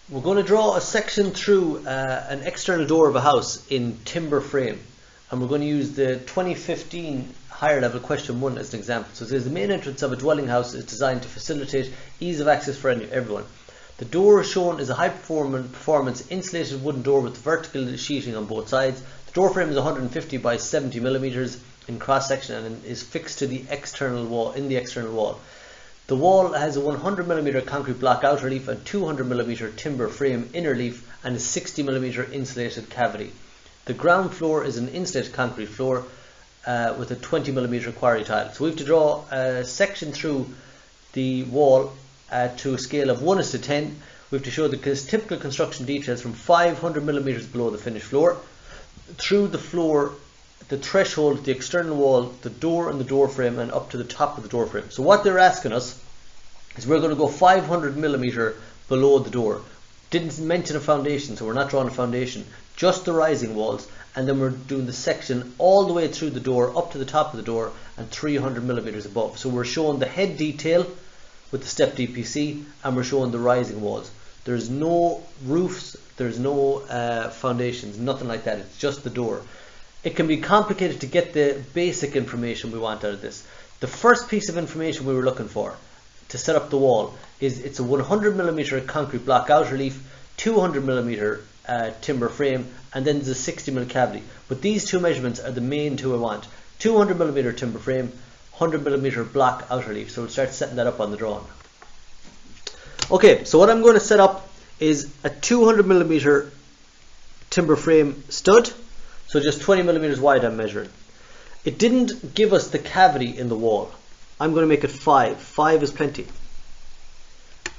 We're going to draw a section through an external door of a house in timber frame, and we're going to use the 2015 higher level question 1 as an example. So it says the main entrance of a dwelling house is designed to facilitate ease of access for everyone. The door shown is a high performance insulated wooden door with vertical sheeting on both sides. The door frame is 150 by 70 millimeters in cross section and is fixed to the external wall. The wall has a 100 millimeter concrete block outer leaf and 200 millimeter timber frame inner leaf and a 60 millimeter insulated cavity. The ground floor is an insulated concrete floor with a 20 millimeter quarry tile. So we have to draw a section through the wall to a scale of 1:10. We have to show the typical construction details from 500 millimeters below the finished floor, through the floor, the threshold, the external wall, the door and the door frame, and up to the top of the door frame. So what they're asking us is we're going to go 500 millimeter below the door. Didn't mention a foundation, so we're not drawing a foundation, just the rising walls, and then we're doing the section all the way through the door up to the top of the door and 300 millimeters above. So we're showing the head detail with the step DPC, and we're showing the rising walls. There's no roofs, there's no foundations, nothing like that. It's just the door. It can be complicated to get the basic information we want out of this. The first piece of information we were looking for to set up the wall is it's a 100 millimeter concrete block outer leaf, 200 millimeter timber frame, and then there's a 60 mm cavity. But these two measurements are the main two I want: 200 millimeter timber frame, 100 millimeter block outer leaf. So we'll start setting that up on the drawing. Okay, so what I'm going to set up is a 200 millimeter timber frame stud. So just 20 millimeters wide I'm measuring. It didn't give us the cavity in the wall. I'm going to make it 5. 5 is plenty.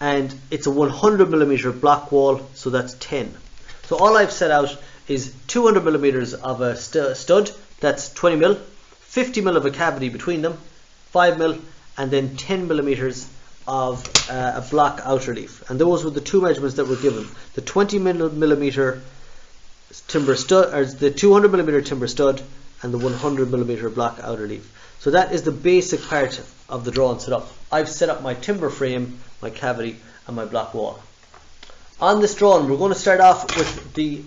And it's a 100 millimeter block wall, so that's 10. So all I've set out is 200 millimeters of a stud, that's 20 mil, 50 mil of a cavity between them, 5 mil, and then 10 millimeters of a block outer leaf. And those were the two measurements that were given: the 20 millimeter timber stud, or the 200 millimeter timber stud, and the 100 millimeter block outer leaf. So that is the basic part of the drawing set up. I've set up my timber frame, my cavity, and my block wall. On this drawing, we're going to start off with the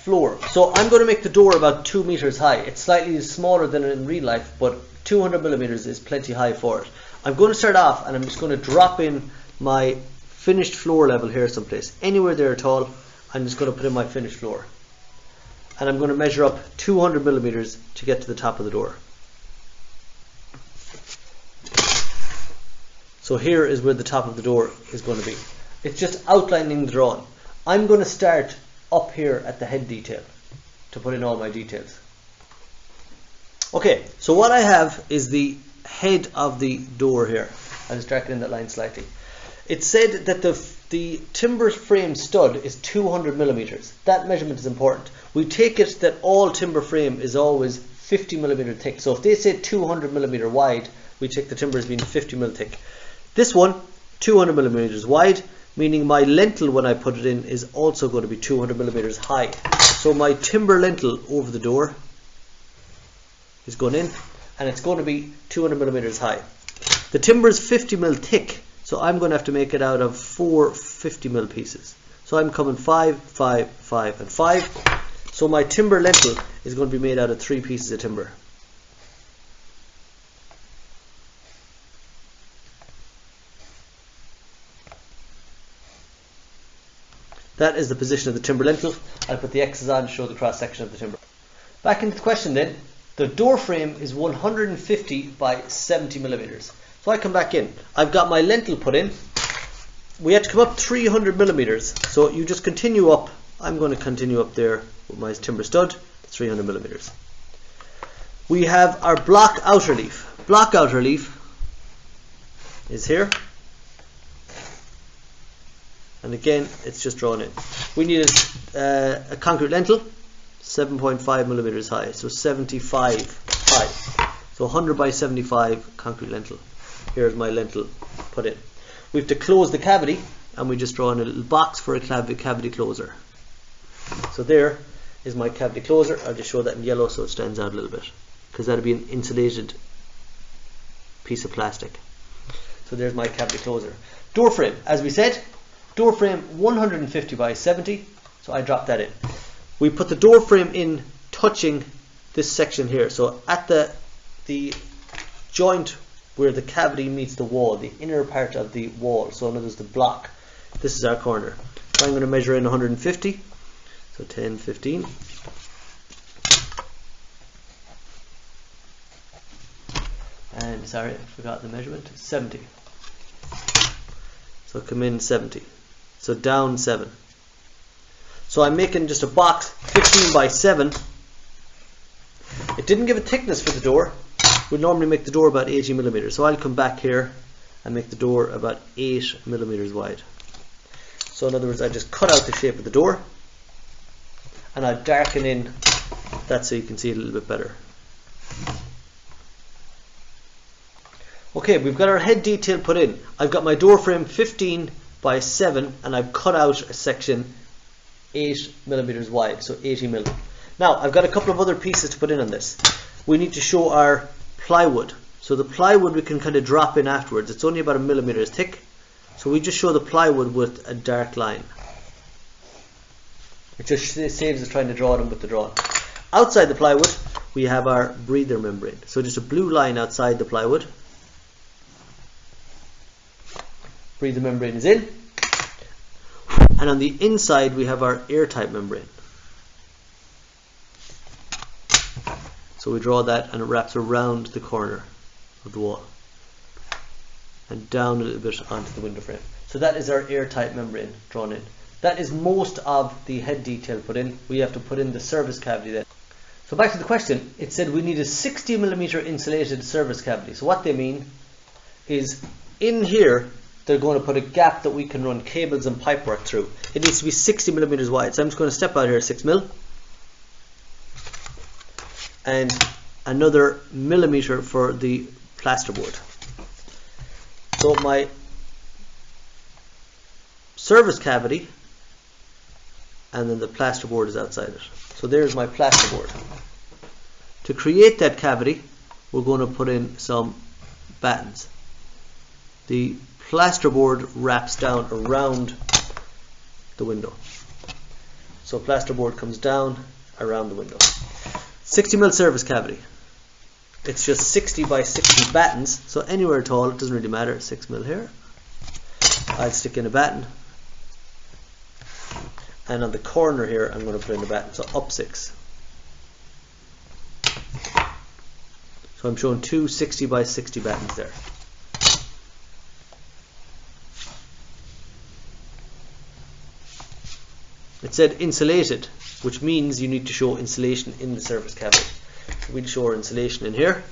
floor. So I'm going to make the door about 2 meters high. It's slightly smaller than in real life, but 200 millimeters is plenty high for it. I'm going to start off, and I'm just going to drop in my finished floor level here someplace. Anywhere there at all, I'm just going to put in my finished floor. And I'm going to measure up 200 millimeters to get to the top of the door. So here is where the top of the door is going to be. It's just outlining the drawing. I'm going to start up here at the head detail to put in all my details. Okay, so what I have is the head of the door here. I'll just drag it in that line slightly. It said that the timber frame stud is 200 millimeters. That measurement is important. We take it that all timber frame is always 50 millimeter thick. So if they say 200 millimeter wide, we take the timber as being 50 mil thick. This one, 200 millimeters wide, meaning my lintel when I put it in is also going to be 200 millimeters high. So my timber lintel over the door is going in, and it's going to be 200 millimeters high. The timber is 50 mil thick, so I'm going to have to make it out of 4 50 mil pieces. So I'm coming 5, 5, 5, and 5. So my timber lintel is going to be made out of 3 pieces of timber. That is the position of the timber lintel. I'll put the X's on to show the cross section of the timber. Back into the question then. The door frame is 150 by 70 millimeters. So I come back in. I've got my lintel put in. We had to come up 300 millimeters. So you just continue up. I'm going to continue up there with my timber stud, 300 millimeters. We have our block outer leaf. Block outer leaf is here. And again, it's just drawn in. We need a concrete lintel, 7.5 millimeters high, so 75 high. So 100 by 75 concrete lintel. Here's my lintel put in. We have to close the cavity, and we just draw in a little box for a cavity closer. So there is my cavity closer. I'll just show that in yellow so it stands out a little bit, because that'll be an insulated piece of plastic. So there's my cavity closer. Door frame, as we said, Door frame 150 by 70, so I drop that in. We put the door frame in touching this section here, so at the joint where the cavity meets the wall, the inner part of the wall, so in other words the block, this is our corner. So I'm going to measure in 150, so 10, 15. And sorry, I forgot the measurement, 70. So come in 70. So down 7. So I'm making just a box 15 by 7. It didn't give a thickness for the door. We'd normally make the door about 80 millimeters. So I'll come back here and make the door about 8 millimeters wide. So in other words, I just cut out the shape of the door and I darken in that so you can see it a little bit better. Okay, we've got our head detail put in. I've got my door frame 15 by 7 and I've cut out a section 8 millimeters wide, so 80 mil. Now, I've got a couple of other pieces to put in on this. We need to show our plywood. So the plywood we can kind of drop in afterwards. It's only about a millimeter thick. So we just show the plywood with a dark line. It just saves us trying to draw them with the drawing. Outside the plywood, we have our breather membrane. So just a blue line outside the plywood. Breather membrane is in, and on the inside we have our airtight membrane. So we draw that and it wraps around the corner of the wall and down a little bit onto the window frame. So that is our airtight membrane drawn in. That is most of the head detail put in. We have to put in the service cavity then. So back to the question, it said we need a 60 millimeter insulated service cavity. So what they mean is in here they're going to put a gap that we can run cables and pipework through. It needs to be 60 millimeters wide. So I'm just going to step out here 6 mil. And another millimeter for the plasterboard. So my service cavity and then the plasterboard is outside it. So there's my plasterboard. To create that cavity, we're going to put in some battens. The plasterboard wraps down around the window. So plasterboard comes down around the window. 60 mil service cavity. It's just 60 by 60 battens, so anywhere at all, it doesn't really matter. 6 mil here. I'll stick in a batten. And on the corner here, I'm going to put in a batten, so up 6. So I'm showing two 60 by 60 battens there. It said insulated, which means you need to show insulation in the service cavity. So we'll show our insulation in here.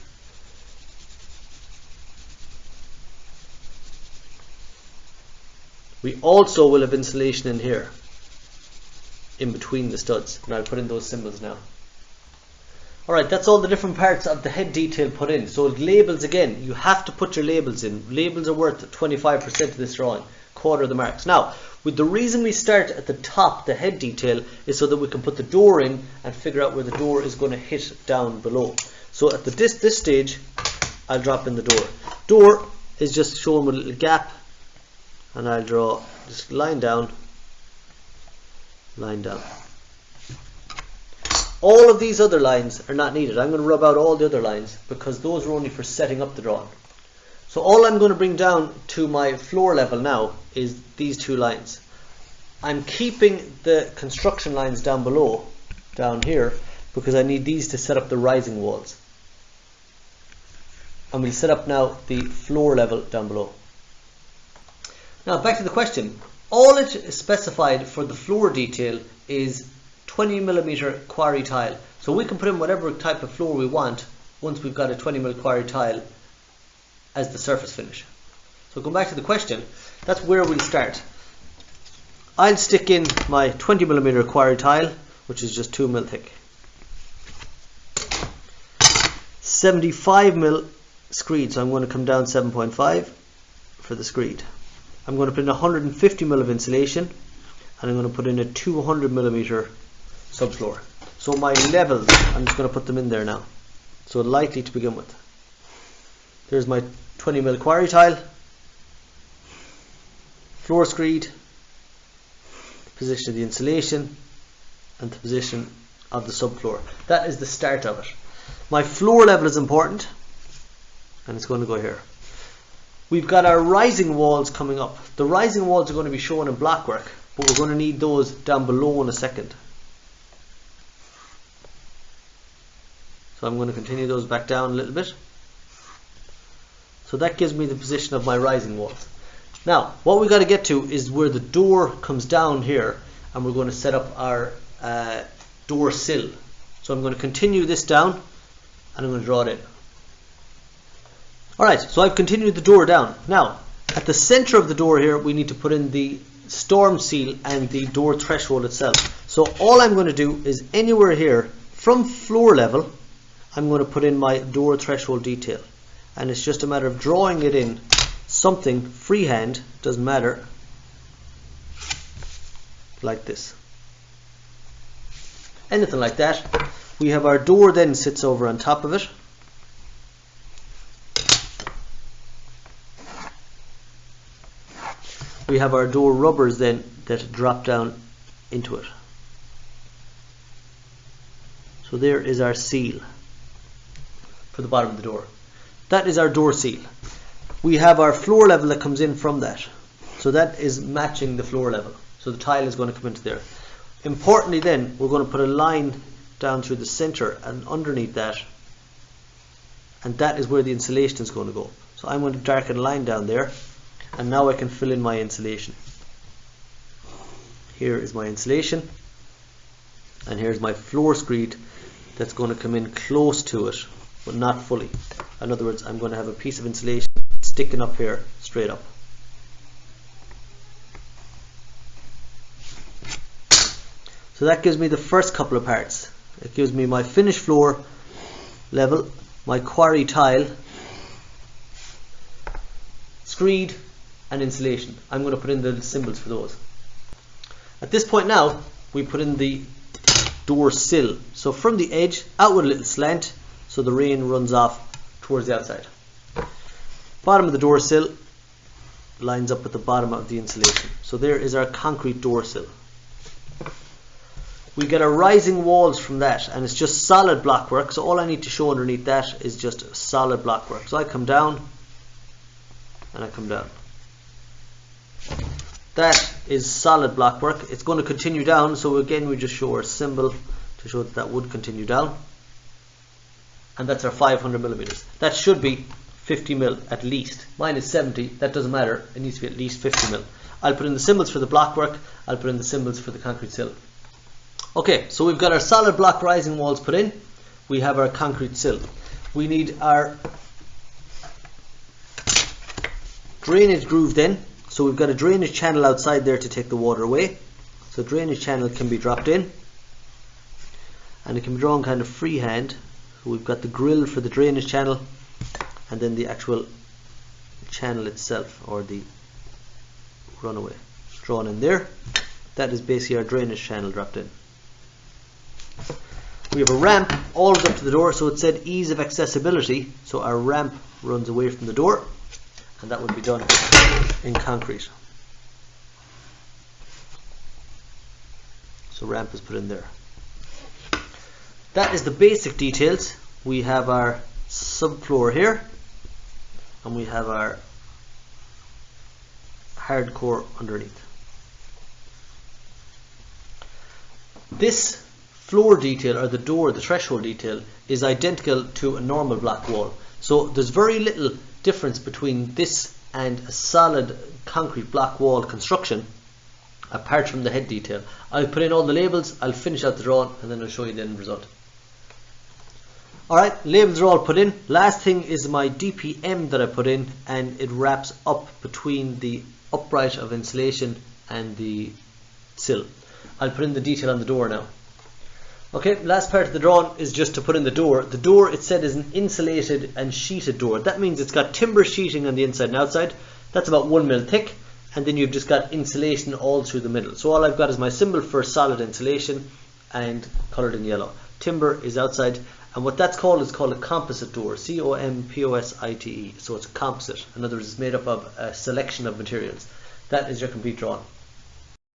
We also will have insulation in here, in between the studs, and I'll put in those symbols now. Alright, that's all the different parts of the head detail put in. So labels again, you have to put your labels in. Labels are worth 25% of this drawing, quarter of the marks. Now, with the reason we start at the top, the head detail, is so that we can put the door in and figure out where the door is going to hit down below. So at this stage, I'll drop in the door. Door is just shown with a little gap, and I'll draw just line down, line down. All of these other lines are not needed. I'm going to rub out all the other lines because those are only for setting up the drawing. So all I'm going to bring down to my floor level now is these two lines. I'm keeping the construction lines down below, down here, because I need these to set up the rising walls. And we'll set up now the floor level down below. Now back to the question. All it is specified for the floor detail is 20 millimeter quarry tile. So we can put in whatever type of floor we want once we've got a 20 mm quarry tile as the surface finish. So going back to the question, that's where we'll start. I'll stick in my 20 mm quarry tile, which is just 2 mm thick. 75 mm screed, so I'm going to come down 7.5 for the screed. I'm going to put in 150 mm of insulation, and I'm going to put in a 200 mm subfloor. So my levels, I'm just going to put them in there now. So lightly to begin with. There's my 20 mm quarry tile, floor screed, position of the insulation, and the position of the subfloor. That is the start of it. My floor level is important, and it's going to go here. We've got our rising walls coming up. The rising walls are going to be shown in blockwork, but we're going to need those down below in a second. So I'm going to continue those back down a little bit. So that gives me the position of my rising walls. Now, what we've got to get to is where the door comes down here, and we're going to set up our door sill. So I'm going to continue this down, and I'm going to draw it in. Alright, so I've continued the door down. Now, at the center of the door here, we need to put in the storm seal and the door threshold itself. So all I'm going to do is anywhere here, from floor level, I'm going to put in my door threshold detail. And it's just a matter of drawing it in, something freehand, doesn't matter, like this. Anything like that. We have our door then sits over on top of it. We have our door rubbers then that drop down into it. So there is our seal for the bottom of the door. That is our door seal. We have our floor level that comes in from that. So that is matching the floor level. So the tile is going to come into there. Importantly then, we're going to put a line down through the center and underneath that. And that is where the insulation is going to go. So I'm going to darken a line down there. And now I can fill in my insulation. Here is my insulation. And here's my floor screed that's going to come in close to it, but not fully. In other words, I'm going to have a piece of insulation sticking up here, straight up. So that gives me the first couple of parts. It gives me my finished floor level, my quarry tile, screed, and insulation. I'm going to put in the symbols for those. At this point now, we put in the door sill. So from the edge, out with a little slant, so the rain runs off towards the outside. Bottom of the door sill lines up with the bottom of the insulation. So there is our concrete door sill. We get our rising walls from that, and it's just solid blockwork. So all I need to show underneath that is just solid blockwork. So I come down, and I come down. That is solid blockwork. It's going to continue down, so again we just show our symbol to show that that would continue down. And that's our 500 millimeters. That should be 50 mil at least. Mine is 70, that doesn't matter, it needs to be at least 50 mil. I'll put in the symbols for the blockwork, I'll put in the symbols for the concrete sill. Okay, so we've got our solid block rising walls put in, we have our concrete sill. We need our drainage groove then. So we've got a drainage channel outside there to take the water away. So drainage channel can be dropped in, and it can be drawn kind of freehand. So we've got the grill for the drainage channel, and then the actual channel itself, or the runaway, drawn in there. That is basically our drainage channel dropped in. We have a ramp all the way up to the door, so it said ease of accessibility, so our ramp runs away from the door, and that would be done in concrete. So ramp is put in there. That is the basic details. We have our subfloor here, and we have our hardcore underneath. This floor detail, or the door, the threshold detail, is identical to a normal block wall. So there's very little difference between this and a solid concrete block wall construction, apart from the head detail. I'll put in all the labels, I'll finish out the drawing, and then I'll show you the end result. Alright, labels are all put in. Last thing is my DPM that I put in, and it wraps up between the upright of insulation and the sill. I'll put in the detail on the door now. Okay, last part of the drawing is just to put in the door. The door, it said, is an insulated and sheeted door. That means it's got timber sheeting on the inside and outside. That's about 1 mil thick, and then you've just got insulation all through the middle. So all I've got is my symbol for solid insulation, and coloured in yellow. Timber is outside, and what that's called is called a composite door. C-O-M-P-O-S-I-T-E. So it's a composite. In other words, it's made up of a selection of materials. That is your complete drawing.